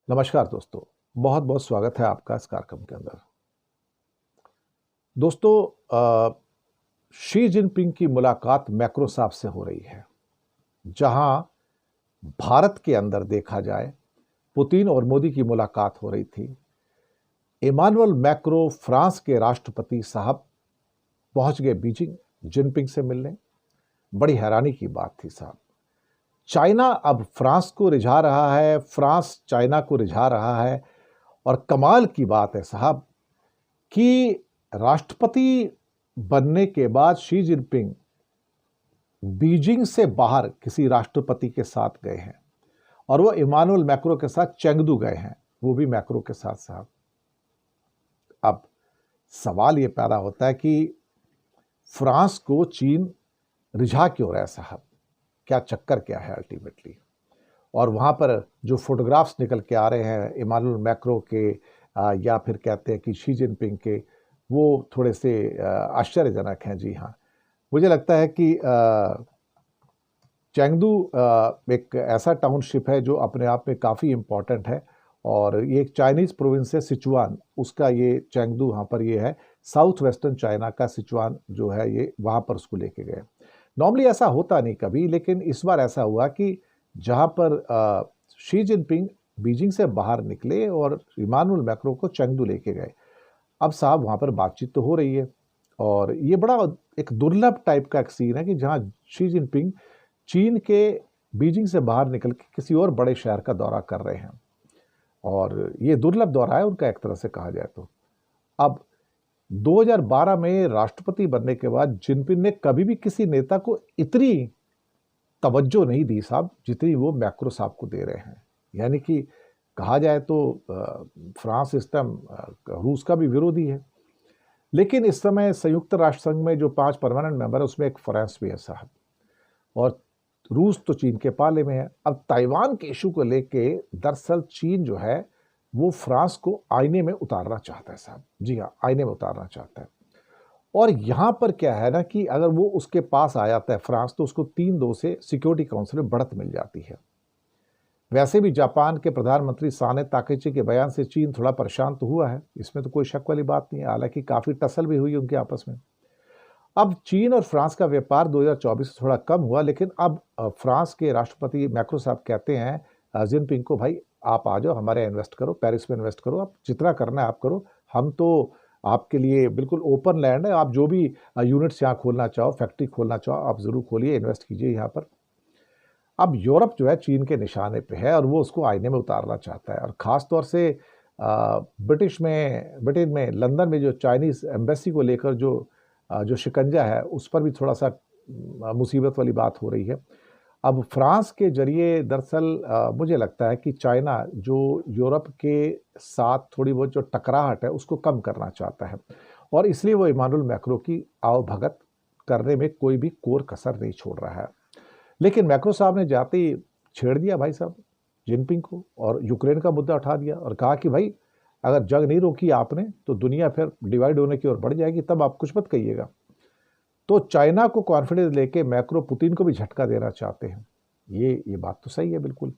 नमस्कार दोस्तों, बहुत बहुत स्वागत है आपका इस कार्यक्रम के अंदर। दोस्तों, शी जिनपिंग की मुलाकात मैक्रोसॉफ्ट से हो रही है, जहां भारत के अंदर देखा जाए पुतिन और मोदी की मुलाकात हो रही थी। इमानुएल मैक्रो फ्रांस के राष्ट्रपति साहब पहुंच गए बीजिंग जिनपिंग से मिलने। बड़ी हैरानी की बात थी साहब। चाइना अब फ्रांस को रिझा रहा है, फ्रांस चाइना को रिझा रहा है। और कमाल की बात है साहब कि राष्ट्रपति बनने के बाद शी जिनपिंग बीजिंग से बाहर किसी राष्ट्रपति के साथ गए हैं और वो इमानुएल मैक्रो के साथ चेंगदू गए हैं, वो भी मैक्रो के साथ साहब। अब सवाल ये पैदा होता है कि फ्रांस को चीन रिझा क्यों रहा है साहब, क्या चक्कर क्या है अल्टीमेटली। और वहां पर जो फोटोग्राफ्स निकल के आ रहे हैं इमानुएल मैक्रो के या फिर कहते हैं कि शी जिनपिंग के, वो थोड़े से आश्चर्यजनक हैं। जी हाँ, मुझे लगता है कि चेंगदू एक ऐसा टाउनशिप है जो अपने आप में काफ़ी इम्पॉर्टेंट है और ये एक चाइनीज़ प्रोविंस है सिचुआन, उसका ये चेंगदू वहाँ पर ये है। साउथ वेस्टर्न चाइना का सिचुआन जो है ये वहाँ पर उसको लेके गए। नॉर्मली ऐसा होता नहीं कभी, लेकिन इस बार ऐसा हुआ कि जहाँ पर शी जिनपिंग बीजिंग से बाहर निकले और इमानुएल मैक्रो को चेंगदू लेके गए। अब साहब वहाँ पर बातचीत तो हो रही है और ये बड़ा एक दुर्लभ टाइप का एक सीन है कि जहाँ शी जिनपिंग चीन के बीजिंग से बाहर निकल के किसी और बड़े शहर का दौरा कर रहे हैं और ये दुर्लभ दौरा है उनका एक तरह से कहा जाए तो। अब 2012 में राष्ट्रपति बनने के बाद जिनपिंग ने कभी भी किसी नेता को इतनी तवज्जो नहीं दी साहब जितनी वो मैक्रो साहब को दे रहे हैं। यानी कि कहा जाए तो फ्रांस इस टाइम रूस का भी विरोधी है, लेकिन इस समय संयुक्त राष्ट्र संघ में जो 5 परमानेंट मेंबर है उसमें एक फ्रांस भी है साहब और रूस तो चीन के पाले में है। अब ताइवान के इशू को लेके दरअसल चीन जो है वो फ्रांस को आईने में उतारना चाहता है साहब। जी हाँ, आईने में उतारना चाहता है। और यहां पर क्या है ना कि अगर वो उसके पास आ जाता है फ्रांस तो उसको 3-2 से सिक्योरिटी काउंसिल में बढ़त मिल जाती है। वैसे भी जापान के प्रधानमंत्री साने ताकेची के बयान से चीन थोड़ा परेशान तो हुआ है, इसमें तो कोई शक वाली बात नहीं है। हालांकि काफी टसल भी हुई उनके आपस में। अब चीन और फ्रांस का व्यापार 2024 से थोड़ा कम हुआ, लेकिन अब फ्रांस के राष्ट्रपति मैक्रो साहब कहते हैं जिनपिंग को, भाई आप आ जाओ, हमारे इन्वेस्ट करो, पेरिस में इन्वेस्ट करो, आप जितना करना है आप करो, हम तो आपके लिए बिल्कुल ओपन लैंड है, आप जो भी यूनिट्स यहाँ खोलना चाहो, फैक्ट्री खोलना चाहो, आप जरूर खोलिए, इन्वेस्ट कीजिए यहाँ पर। अब यूरोप जो है चीन के निशाने पे है और वो उसको आईने में उतारना चाहता है और ख़ास तौर से ब्रिटेन में लंदन में जो चाइनीज़ एम्बेसी को लेकर जो शिकंजा है उस पर भी थोड़ा सा मुसीबत वाली बात हो रही है। अब फ्रांस के जरिए दरअसल मुझे लगता है कि चाइना जो यूरोप के साथ थोड़ी बहुत जो टकराहट है उसको कम करना चाहता है और इसलिए वो इमानुएल मैक्रो की आवभगत करने में कोई भी कोर कसर नहीं छोड़ रहा है। लेकिन मैक्रो साहब ने जाते ही छेड़ दिया भाई साहब जिनपिंग को और यूक्रेन का मुद्दा उठा दिया और कहा कि भाई अगर जंग नहीं रोकी आपने तो दुनिया फिर डिवाइड होने की ओर बढ़ जाएगी, तब आप कुछ मत कहिएगा। तो चाइना को कॉन्फिडेंस लेके मैक्रो पुतिन को भी झटका देना चाहते हैं। ये बात तो सही है बिल्कुल।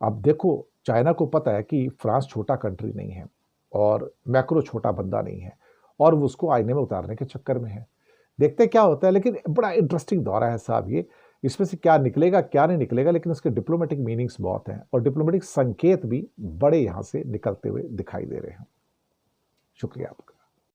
अब देखो, चाइना को पता है कि फ्रांस छोटा कंट्री नहीं है और मैक्रो छोटा बंदा नहीं है और वो उसको आईने में उतारने के चक्कर में है। देखते हैं क्या होता है, लेकिन बड़ा इंटरेस्टिंग दौरा है साहब ये। इसमें से क्या निकलेगा क्या नहीं निकलेगा, लेकिन उसके डिप्लोमेटिक मीनिंग्स बहुत हैं और डिप्लोमेटिक संकेत भी बड़े यहाँ से निकलते हुए दिखाई दे रहे हैं। शुक्रिया आपका।